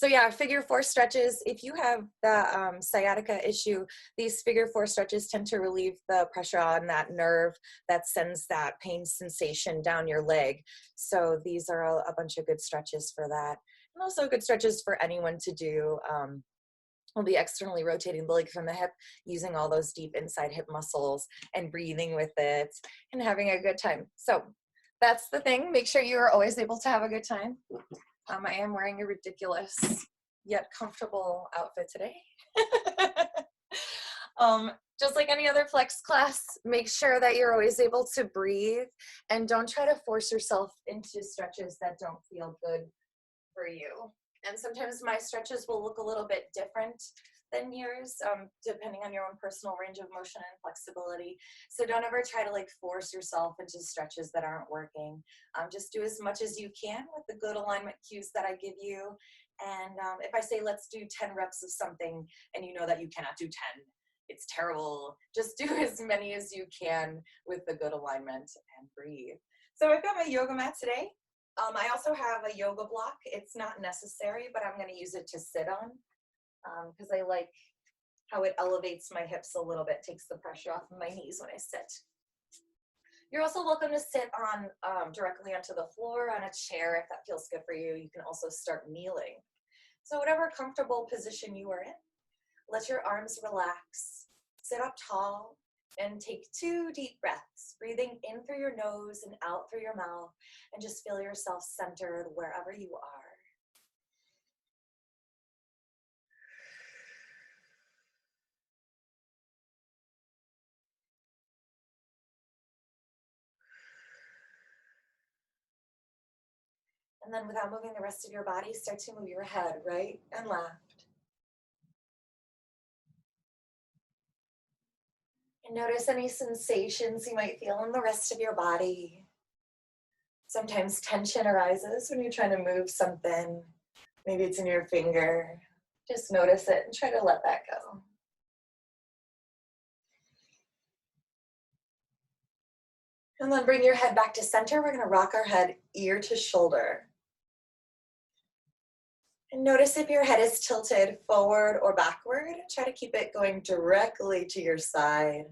So yeah, figure four stretches. If you have the sciatica issue, these figure four stretches tend to relieve the pressure on that nerve that sends that pain sensation down your leg. So these are a bunch of good stretches for that. And also good stretches for anyone to do. We'll be externally rotating the leg from the hip, using all those deep inside hip muscles and breathing with it and having a good time. So that's the thing. Make sure you are always able to have a good time. I am wearing a ridiculous yet comfortable outfit today. Just like any other flex class, make sure that you're always able to breathe and don't try to force yourself into stretches that don't feel good for you. And sometimes my stretches will look a little bit different than yours, depending on your own personal range of motion and flexibility. So don't ever try to like force yourself into stretches that aren't working. Just do as much as you can with the good alignment cues that I give you. And if I say, let's do 10 reps of something and you know that you cannot do 10, it's terrible. Just do as many as you can with the good alignment and breathe. So I've got my yoga mat today. I also have a yoga block. It's not necessary, but I'm going to use it to sit on because I like how it elevates my hips a little bit, takes the pressure off of my knees when I sit. You're also welcome to sit on directly onto the floor, on a chair if that feels good for you. You can also start kneeling. So whatever comfortable position you are in, let your arms relax, sit up tall, and take 2 deep breaths, breathing in through your nose and out through your mouth, and just feel yourself centered wherever you are. And then without moving the rest of your body, start to move your head right and left. And notice any sensations you might feel in the rest of your body. Sometimes tension arises when you're trying to move something. Maybe it's in your finger. Just notice it and try to let that go. And then bring your head back to center. We're going to rock our head ear to shoulder. And notice if your head is tilted forward or backward. Try to keep it going directly to your side.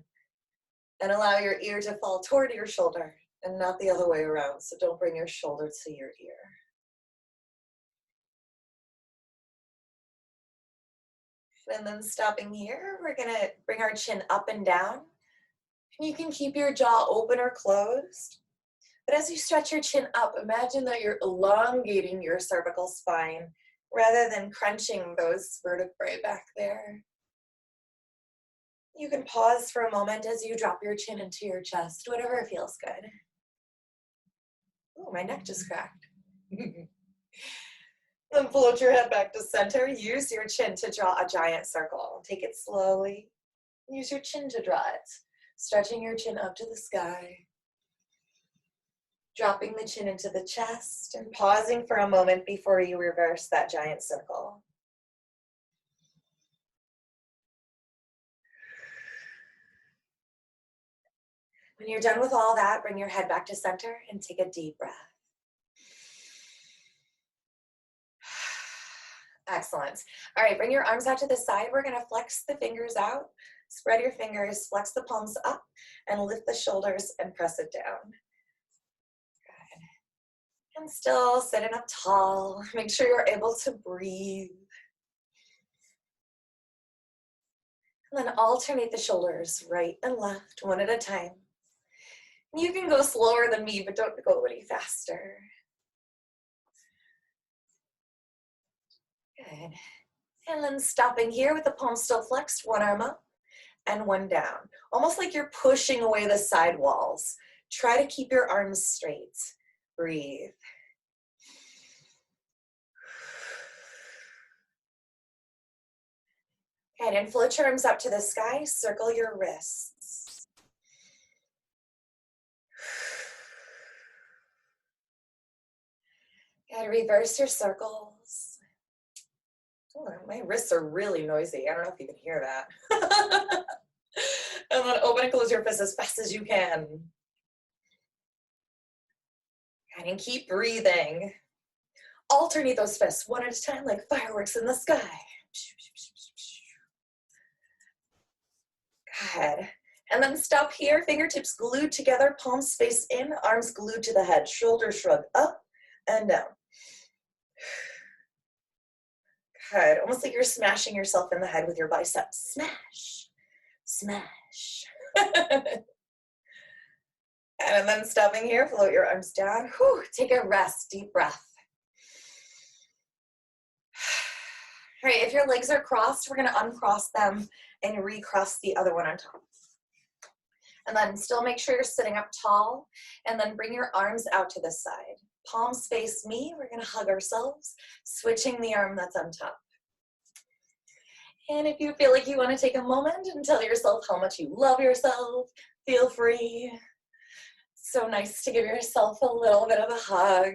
And allow your ear to fall toward your shoulder and not the other way around. So don't bring your shoulder to your ear. And then stopping here, we're going to bring our chin up and down. And you can keep your jaw open or closed. But as you stretch your chin up, imagine that you're elongating your cervical spine rather than crunching those vertebrae back there. You can pause for a moment as you drop your chin into your chest, whatever feels good. Oh, my neck just cracked. Then float your head back to center. Use your chin to draw a giant circle. Take it slowly. Use your chin to draw it. Stretching your chin up to the sky. Dropping the chin into the chest and pausing for a moment before you reverse that giant circle. When you're done with all that, bring your head back to center and take a deep breath. Excellent. All right, bring your arms out to the side. We're going to flex the fingers out, spread your fingers, flex the palms up, and lift the shoulders and press it down. Good. And still sitting up tall. Make sure you're able to breathe. And then alternate the shoulders, right and left, one at a time. You can go slower than me, but don't go any faster. Good. And then stopping here with the palms still flexed, one arm up and one down. Almost like you're pushing away the side walls. Try to keep your arms straight. Breathe. Good, and float your arms up to the sky, circle your wrists. Good, reverse your circles. Oh, my wrists are really noisy. I don't know if you can hear that. And then open and close your fists as fast as you can. And keep breathing. alternate those fists one at a time like fireworks in the sky. Good. And then stop here, fingertips glued together, palms face in, arms glued to the head, shoulders shrug up and down. Good. Almost like you're smashing yourself in the head with your biceps. Smash, smash. And then stopping here, float your arms down. Whew, take a rest, deep breath. All right, if your legs are crossed, we're gonna uncross them and recross the other one on top. And then still make sure you're sitting up tall, and then bring your arms out to the side. Palms face me, we're gonna hug ourselves, switching the arm that's on top. And if you feel like you wanna take a moment and tell yourself how much you love yourself, feel free. So nice to give yourself a little bit of a hug.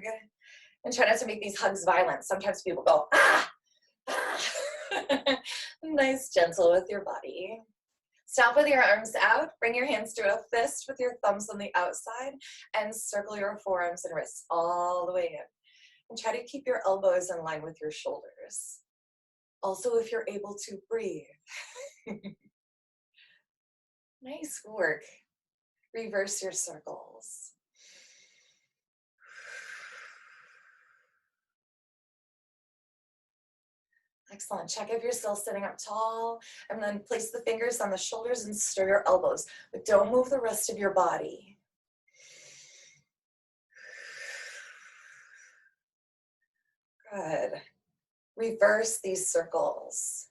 And try not to make these hugs violent. Sometimes people go, ah, ah. Nice, gentle with your body. Stop with your arms out, bring your hands to a fist with your thumbs on the outside, and circle your forearms and wrists all the way in. And try to keep your elbows in line with your shoulders. Also, if you're able to breathe. Nice work. Reverse your circles. Excellent. Check if you're still sitting up tall, and then place the fingers on the shoulders and stir your elbows, but don't move the rest of your body. Good. Reverse these circles.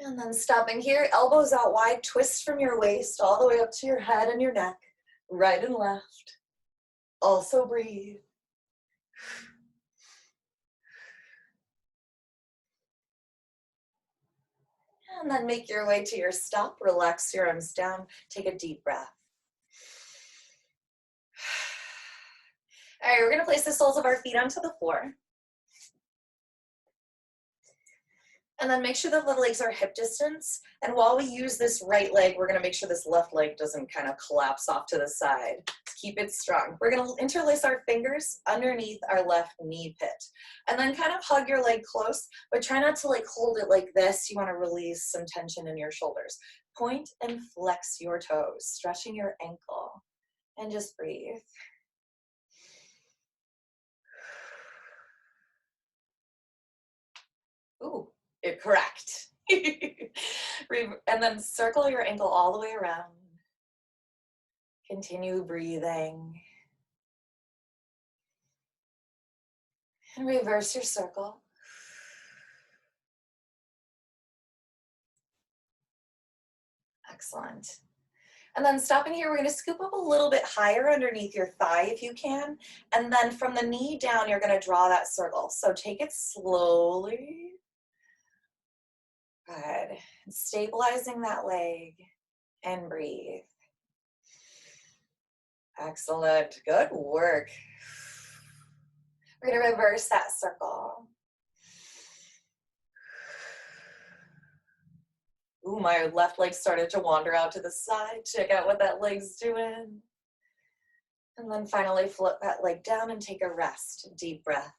And then stopping here, elbows out wide, twist from your waist all the way up to your head and your neck, right and left. Also breathe. And then make your way to your stop. Relax your arms down. Take a deep breath. All right, we're gonna place the soles of our feet onto the floor. And then make sure that the legs are hip distance. And while we use this right leg, we're gonna make sure this left leg doesn't kind of collapse off to the side. Keep it strong. We're gonna interlace our fingers underneath our left knee pit. And then kind of hug your leg close, but try not to like hold it like this. You wanna release some tension in your shoulders. Point and flex your toes, stretching your ankle. And just breathe. Ooh. Correct. And then circle your ankle all the way around. Continue breathing. And reverse your circle. Excellent. And then stopping here, we're going to scoop up a little bit higher underneath your thigh if you can. And then from the knee down, you're going to draw that circle. So take it slowly. Good. Stabilizing that leg and breathe. Excellent. Good work. We're going to reverse that circle. Ooh, my left leg started to wander out to the side. Check out what that leg's doing. And then finally float that leg down and take a rest. Deep breath.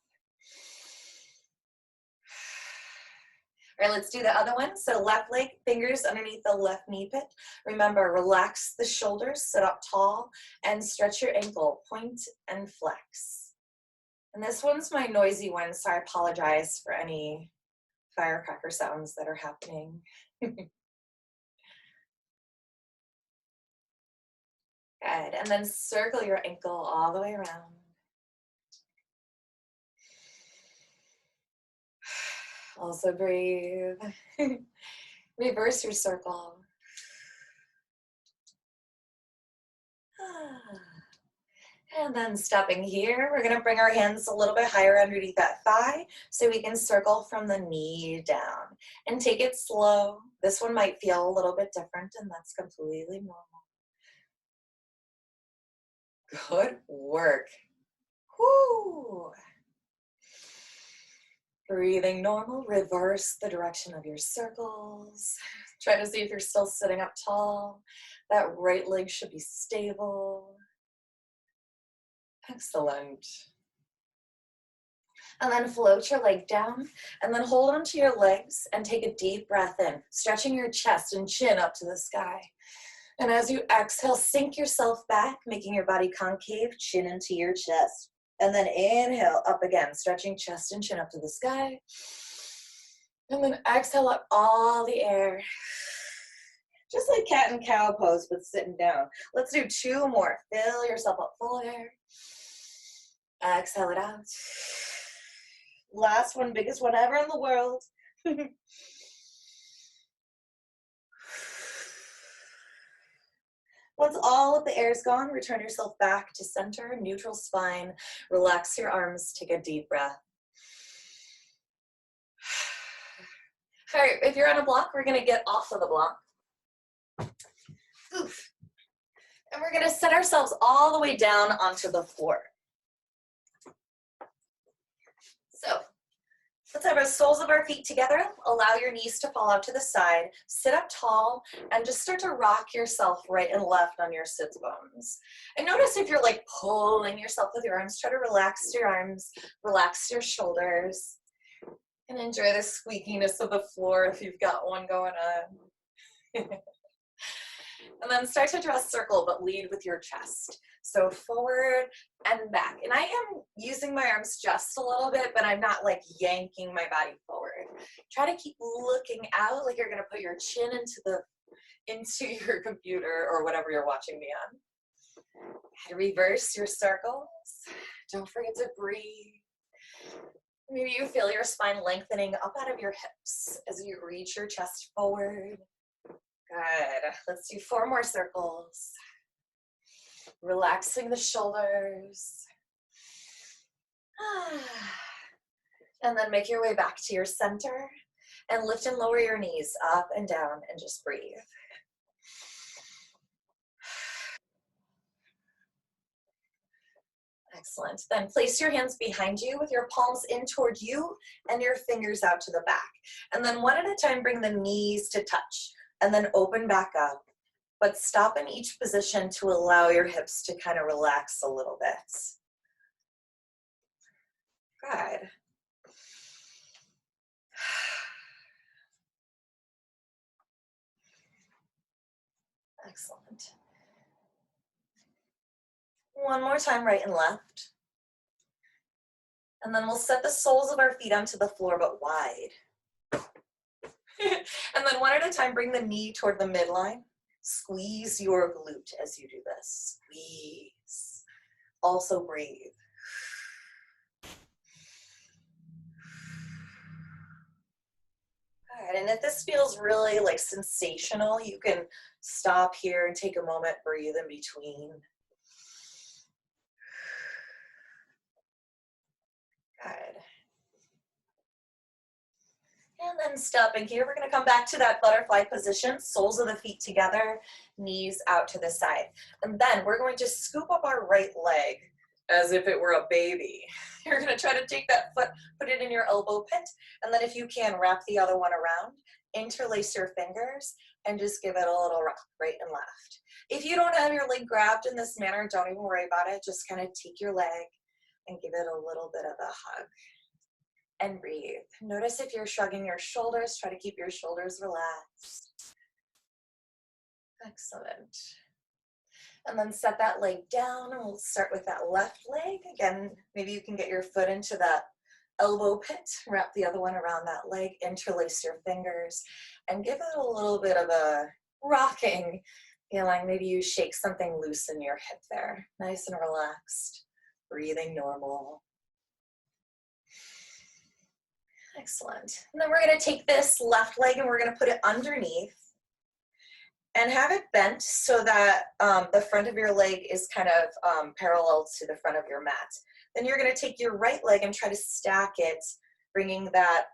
All right, let's do the other one. So left leg, fingers underneath the left knee pit. Remember, relax the shoulders, sit up tall, and stretch your ankle. Point and flex. And this one's my noisy one, so I apologize for any firecracker sounds that are happening. Good, and then circle your ankle all the way around. Also breathe. Reverse your circle. And then stopping here, we're gonna bring our hands a little bit higher underneath that thigh so we can circle from the knee down. And take it slow. This one might feel a little bit different, and that's completely normal. Good work. Whoo! Breathing normal, reverse the direction of your circles. Try to see if you're still sitting up tall. That right leg should be stable. Excellent. And then float your leg down and then hold onto your legs and take a deep breath in, stretching your chest and chin up to the sky. And as you exhale, sink yourself back, making your body concave, chin into your chest. And then inhale up again, stretching chest and chin up to the sky. And then exhale up all the air. Just like cat and cow pose, but sitting down. Let's do 2 more. Fill yourself up full air. Exhale it out. Last one, biggest one ever in the world. Once all of the air is gone, return yourself back to center, neutral spine. Relax your arms, take a deep breath. All right, if you're on a block, we're gonna get off of the block. Oof. And we're gonna set ourselves all the way down onto the floor. So let's have our soles of our feet together. Allow your knees to fall out to the side. Sit up tall and just start to rock yourself right and left on your sits bones. And notice if you're like pulling yourself with your arms, try to relax your arms, relax your shoulders, and enjoy the squeakiness of the floor if you've got one going on. And then start to draw a circle, but lead with your chest. So forward and back. And I am using my arms just a little bit, but I'm not like yanking my body forward. Try to keep looking out like you're gonna put your chin into your computer or whatever you're watching me on. And reverse your circles. Don't forget to breathe. Maybe you feel your spine lengthening up out of your hips as you reach your chest forward. Good. Let's do 4 more circles. Relaxing the shoulders. And then make your way back to your center and lift and lower your knees up and down and just breathe. Excellent. Then place your hands behind you with your palms in toward you and your fingers out to the back. And then one at a time, bring the knees to touch and then open back up. But stop in each position to allow your hips to kind of relax a little bit. Good. Excellent. One more time, right and left. And then we'll set the soles of our feet onto the floor, but wide. And then one at a time, bring the knee toward the midline. Squeeze your glute as you do this. Squeeze. Also breathe. All right, and if this feels really like sensational, you can stop here and take a moment, breathe in between. Good. And then stopping here, we're gonna come back to that butterfly position, soles of the feet together, knees out to the side. And then we're going to scoop up our right leg as if it were a baby. You're gonna try to take that foot, put it in your elbow pit, and then if you can, wrap the other one around, interlace your fingers, and just give it a little rock, right and left. If you don't have your leg grabbed in this manner, don't even worry about it. Just kind of take your leg and give it a little bit of a hug. And breathe. Notice if you're shrugging your shoulders, try to keep your shoulders relaxed. Excellent. And then set that leg down, and we'll start with that left leg. Again, maybe you can get your foot into that elbow pit, wrap the other one around that leg, interlace your fingers, and give it a little bit of a rocking feeling. Maybe you shake something loose in your hip there. Nice and relaxed. Breathing normal. Excellent. And then we're going to take this left leg and we're going to put it underneath and have it bent so that the front of your leg is kind of parallel to the front of your mat. Then you're going to take your right leg and try to stack it, bringing that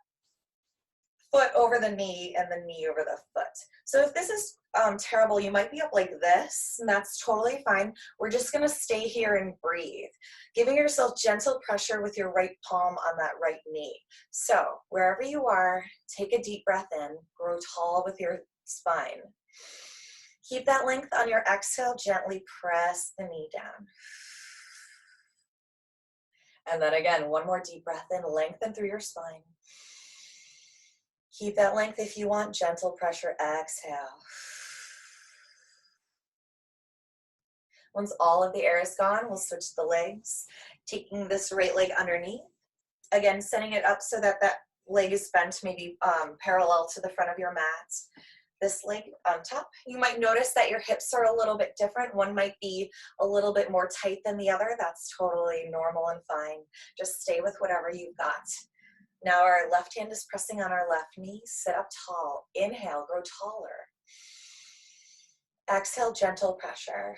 foot over the knee and the knee over the foot. So if this is terrible, you might be up like this, and that's totally fine. We're just gonna stay here and breathe, giving yourself gentle pressure with your right palm on that right knee. So wherever you are, take a deep breath in, grow tall with your spine. Keep that length on your exhale, gently press the knee down. And then again, one more deep breath in, lengthen through your spine. Keep that length if you want, gentle pressure, exhale. Once all of the air is gone, we'll switch the legs, taking this right leg underneath. Again, setting it up so that that leg is bent maybe parallel to the front of your mat. This leg on top. You might notice that your hips are a little bit different. One might be a little bit more tight than the other. That's totally normal and fine. Just stay with whatever you've got. Now our left hand is pressing on our left knee. Sit up tall. Inhale, grow taller. Exhale, gentle pressure.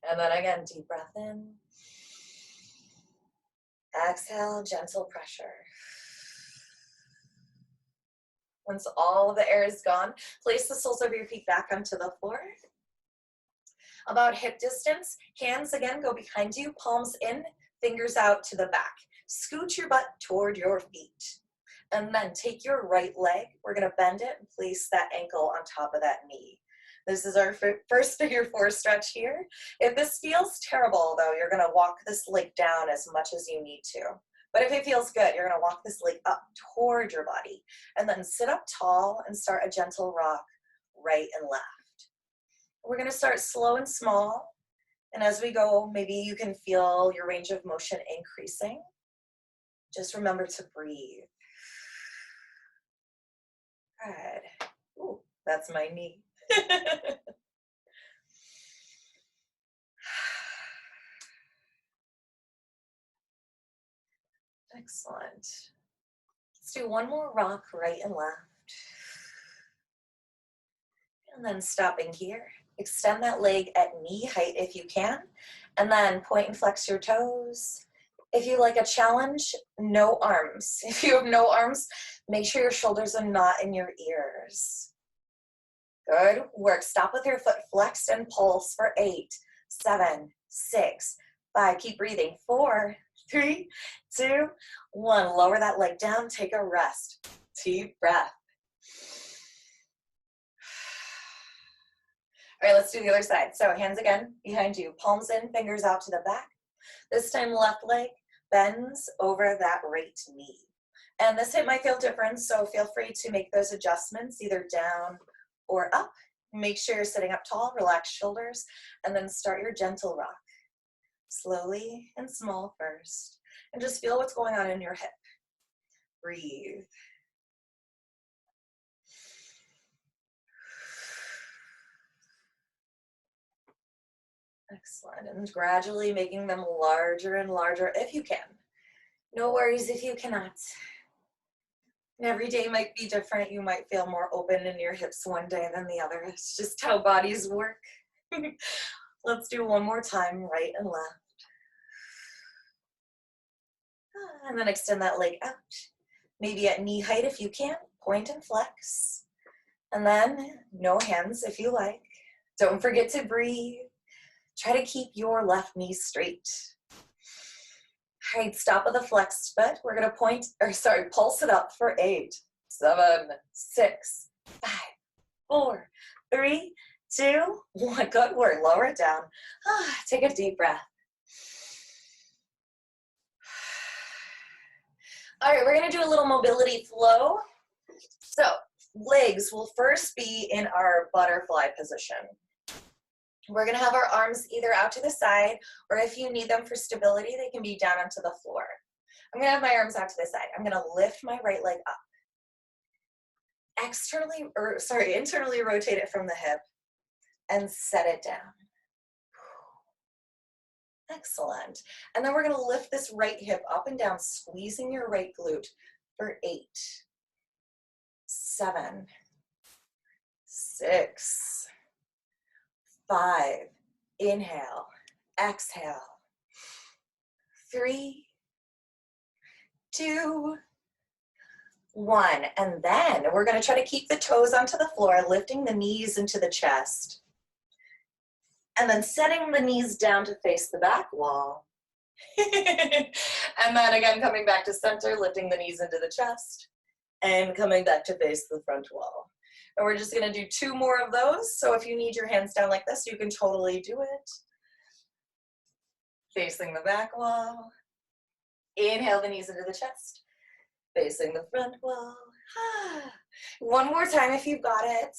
And then again, deep breath in. Exhale, gentle pressure. Once all of the air is gone, place the soles of your feet back onto the floor. About hip distance, hands again go behind you, palms in, fingers out to the back. Scoot your butt toward your feet. And then take your right leg, we're gonna bend it and place that ankle on top of that knee. This is our first figure four stretch here. If this feels terrible though, you're gonna walk this leg down as much as you need to. But if it feels good, you're gonna walk this leg up toward your body and then sit up tall and start a gentle rock right and left. We're gonna start slow and small. And as we go, maybe you can feel your range of motion increasing. Just remember to breathe. Good. Ooh, that's my knee. Excellent. Let's do one more rock right and left. And then stopping here. Extend that leg at knee height if you can. And then point and flex your toes. If you like a challenge, no arms. If you have no arms, make sure your shoulders are not in your ears. Good work. Stop with your foot flexed and pulse for 8, 7, 6, 5. Keep breathing. 4, 3, 2, 1. Lower that leg down. Take a rest. Deep breath. All right, let's do the other side. So hands again behind you. Palms in, fingers out to the back. This time left leg bends over that right knee. And this hip might feel different, so feel free to make those adjustments either down or up. Make sure you're sitting up tall, relax shoulders, and then start your gentle rock. Slowly and small first. And just feel what's going on in your hip. Breathe. Excellent. And gradually making them larger and larger if you can. No worries if you cannot. Every day might be different. You might feel more open in your hips one day than the other. It's just how bodies work. Let's do one more time, right and left. And then extend that leg out. Maybe at knee height if you can. Point and flex. And then no hands if you like. Don't forget to breathe. Try to keep your left knee straight. All right, stop with a flexed foot. We're gonna pulse it up for 8, 7, 6, 5, 4, 3, 2, 1. Good work, lower it down. Take a deep breath. All right, we're gonna do a little mobility flow. So legs will first be in our butterfly position. We're gonna have our arms either out to the side, or if you need them for stability, they can be down onto the floor. I'm gonna have my arms out to the side. I'm gonna lift my right leg up. Internally rotate it from the hip and set it down. Excellent. And then we're gonna lift this right hip up and down, squeezing your right glute for 8, 7, 6, 5, inhale, exhale, 3, 2, 1. And then we're going to try to keep the toes onto the floor, lifting the knees into the chest. And then setting the knees down to face the back wall. And then again, coming back to center, lifting the knees into the chest. And coming back to face the front wall. And we're just going to do 2 more of those. So if you need your hands down like this, you can totally do it. Facing the back wall. Inhale the knees into the chest. Facing the front wall. 1 more time if you've got it.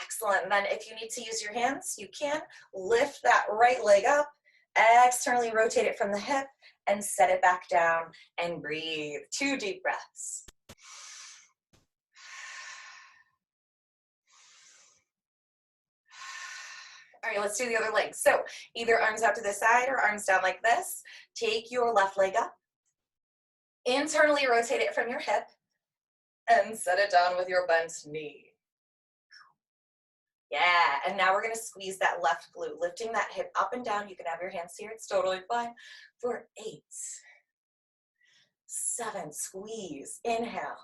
Excellent. And then if you need to use your hands, you can. Lift that right leg up, externally rotate it from the hip, and set it back down and breathe. 2 deep breaths. All right, let's do the other leg. So either arms out to the side or arms down like this. Take your left leg up, internally rotate it from your hip, and set it down with your bent knee. Yeah, and now we're gonna squeeze that left glute, lifting that hip up and down. You can have your hands here, it's totally fine. For 8, 7, squeeze, inhale,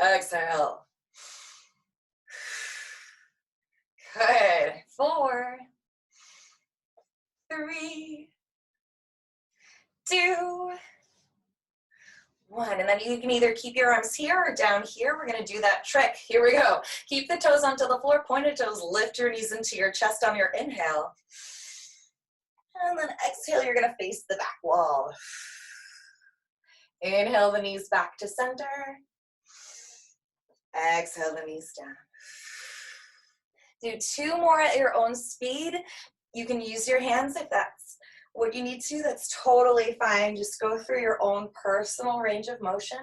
exhale. Good, 4, 3, 2, 1, and then you can either keep your arms here or down here. We're gonna do that trick. Here we go. Keep the toes onto the floor, pointed toes, lift your knees into your chest on your inhale. And then exhale, you're gonna face the back wall. Inhale the knees back to center. Exhale the knees down. Do 2 more at your own speed. You can use your hands if that's what you need to, that's totally fine. Just go through your own personal range of motion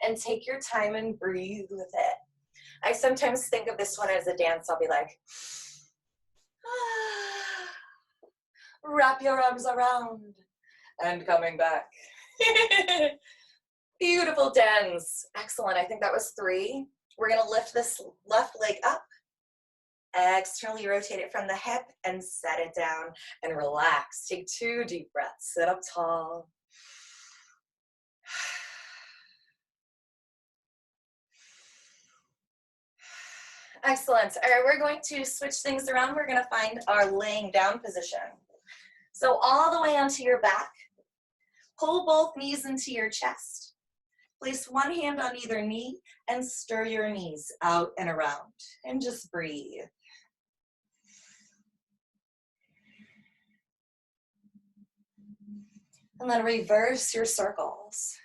and take your time and breathe with it. I sometimes think of this one as a dance. I'll be like, wrap your arms around and coming back. Beautiful dance. Excellent. I think that was 3. We're going to lift this left leg up. Externally rotate it from the hip and set it down and relax. Take 2 deep breaths. Sit up tall. Excellent. All right, we're going to switch things around. We're going to find our laying down position. So all the way onto your back. Pull both knees into your chest. Place 1 hand on either knee and stir your knees out and around. And just breathe. And then reverse your circles.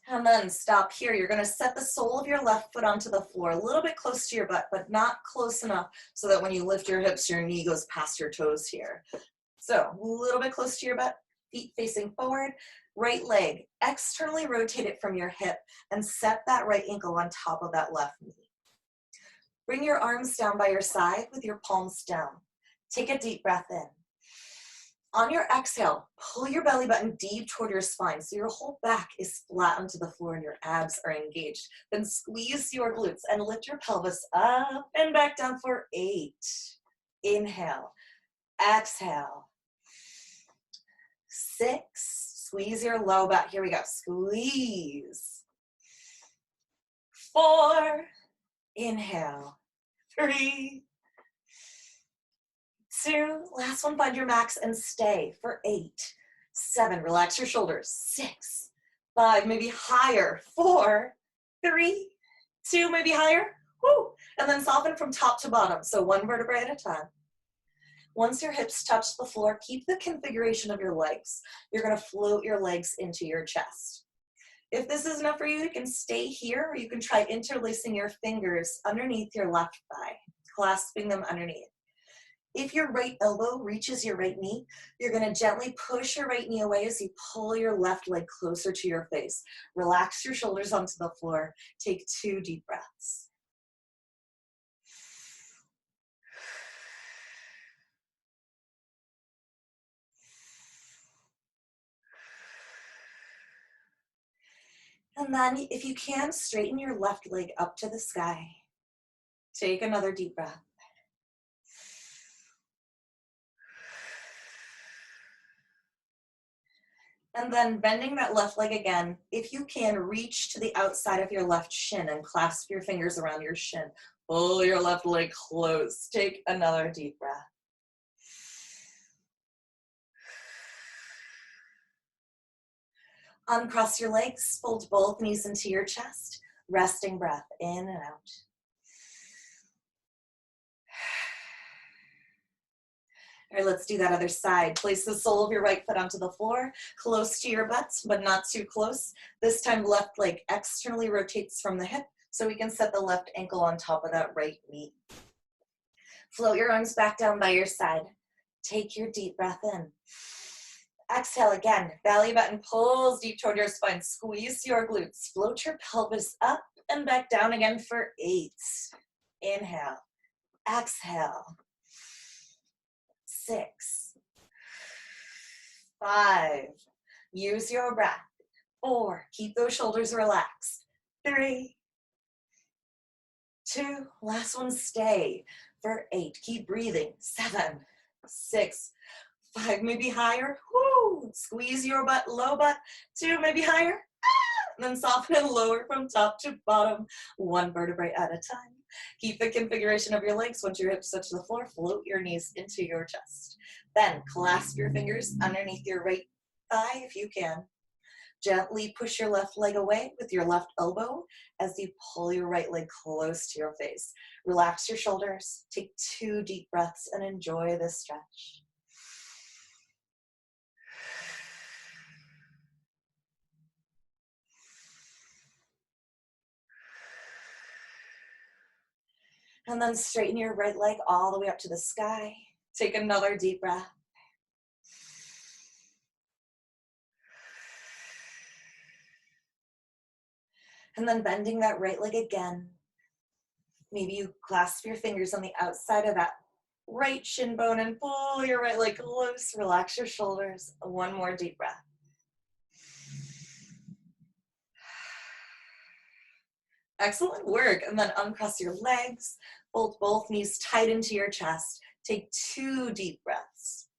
And then stop here. You're going to set the sole of your left foot onto the floor, a little bit close to your butt, but not close enough so that when you lift your hips, your knee goes past your toes here. So a little bit close to your butt, feet facing forward, right leg, externally rotate it from your hip and set that right ankle on top of that left knee. Bring your arms down by your side with your palms down. Take a deep breath in. On your exhale, pull your belly button deep toward your spine so your whole back is flat onto the floor and your abs are engaged. Then squeeze your glutes and lift your pelvis up and back down for 8. Inhale, exhale. 6, squeeze your low back. Here we go, squeeze. 4, inhale. 3, 2, last one, find your max and stay for 8, 7, relax your shoulders, 6, 5, maybe higher, 4, 3, 2, maybe higher, woo, and then soften from top to bottom, so 1 vertebrae at a time. Once your hips touch the floor, keep the configuration of your legs. You're gonna float your legs into your chest. If this is enough for you, you can stay here, or you can try interlacing your fingers underneath your left thigh, clasping them underneath. If your right elbow reaches your right knee, you're gonna gently push your right knee away as you pull your left leg closer to your face. Relax your shoulders onto the floor. Take 2 deep breaths. And And then if you can, straighten your left leg up to the sky. Take another deep breath. And then bending that left leg again, if you can, reach to the outside of your left shin and clasp your fingers around your shin. Pull your left leg close. Take another deep breath. Uncross your legs, fold both knees into your chest. Resting breath in and out. All right, let's do that other side. Place the sole of your right foot onto the floor, close to your butt, but not too close. This time, left leg externally rotates from the hip, so we can set the left ankle on top of that right knee. Float your arms back down by your side. Take your deep breath in. Exhale again. Belly button pulls deep toward your spine. Squeeze your glutes. Float your pelvis up and back down again for 8. Inhale. Exhale. 6. 5. Use your breath. 4. Keep those shoulders relaxed. 3. 2. Last one, stay for 8. Keep breathing. 7. 6. 5, maybe higher. Woo! Squeeze your butt, low butt. 2, maybe higher. And then soften and lower from top to bottom, 1 vertebrae at a time. Keep the configuration of your legs. Once your hips touch the floor, float your knees into your chest. Then clasp your fingers underneath your right thigh if you can. Gently push your left leg away with your left elbow as you pull your right leg close to your face. Relax your shoulders. Take 2 deep breaths and enjoy this stretch. And then straighten your right leg all the way up to the sky. Take another deep breath. And then bending that right leg again. Maybe you clasp your fingers on the outside of that right shin bone and pull your right leg close. Relax your shoulders. 1 more deep breath. Excellent work. And then uncross your legs. Fold both knees tight into your chest. Take 2 deep breaths.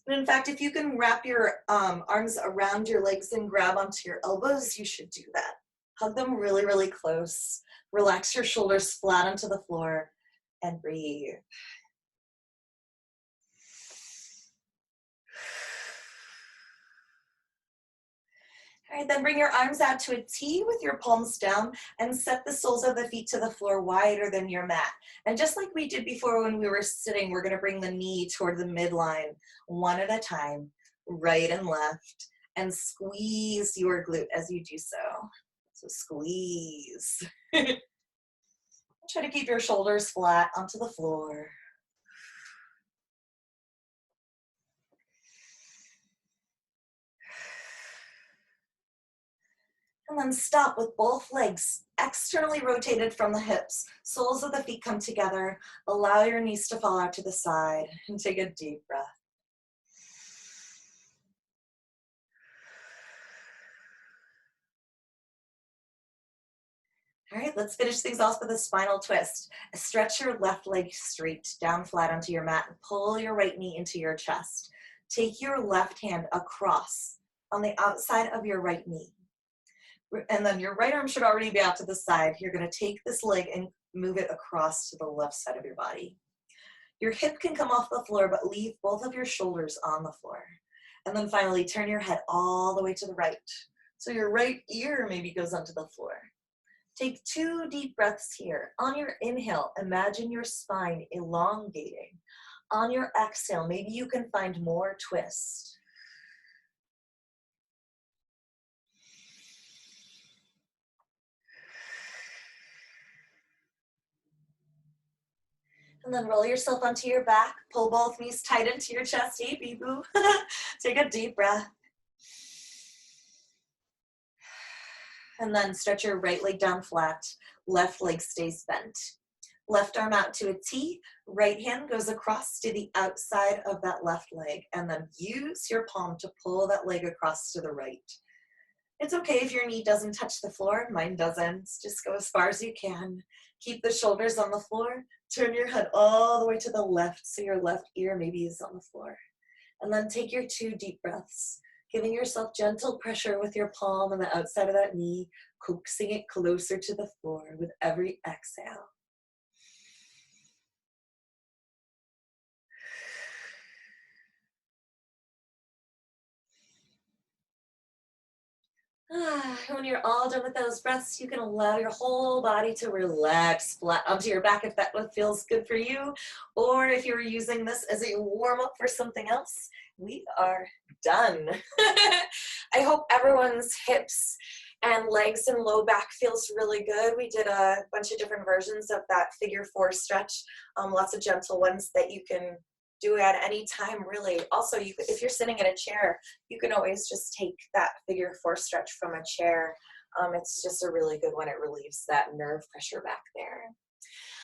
And in fact, if you can wrap your arms around your legs and grab onto your elbows, you should do that. Hug them really, really close. Relax your shoulders flat onto the floor and breathe. All right, then bring your arms out to a T with your palms down and set the soles of the feet to the floor wider than your mat. And just like we did before when we were sitting, we're gonna bring the knee toward the midline, 1 at a time, right and left, and squeeze your glute as you do so. So squeeze. Try to keep your shoulders flat onto the floor. And then stop with both legs externally rotated from the hips. Soles of the feet come together. Allow your knees to fall out to the side and take a deep breath. All right, let's finish things off with a spinal twist. Stretch your left leg straight down flat onto your mat and pull your right knee into your chest. Take your left hand across on the outside of your right knee. And then your right arm should already be out to the side. You're going to take this leg and move it across to the left side of your body. Your hip can come off the floor, but leave both of your shoulders on the floor. And then finally, turn your head all the way to the right. So your right ear maybe goes onto the floor. Take 2 deep breaths here. On your inhale, imagine your spine elongating. On your exhale, maybe you can find more twist. And then roll yourself onto your back. Pull both knees tight into your chest. Hey, bee-boo. Take a deep breath. And then stretch your right leg down flat. Left leg stays bent. Left arm out to a T. Right hand goes across to the outside of that left leg. And then use your palm to pull that leg across to the right. It's okay if your knee doesn't touch the floor. Mine doesn't. Just go as far as you can. Keep the shoulders on the floor. Turn your head all the way to the left so your left ear maybe is on the floor. And then take your 2 deep breaths, giving yourself gentle pressure with your palm on the outside of that knee, coaxing it closer to the floor with every exhale. When you're all done with those breaths, you can allow your whole body to relax flat onto your back if that feels good for you. Or if you're using this as a warm up for something else, we are done. I hope everyone's hips and legs and low back feels really good. We did a bunch of different versions of that figure 4 stretch, lots of gentle ones that you can do at any time, really. Also, if you're sitting in a chair, you can always just take that figure 4 stretch from a chair. It's just a really good one. It relieves that nerve pressure back there.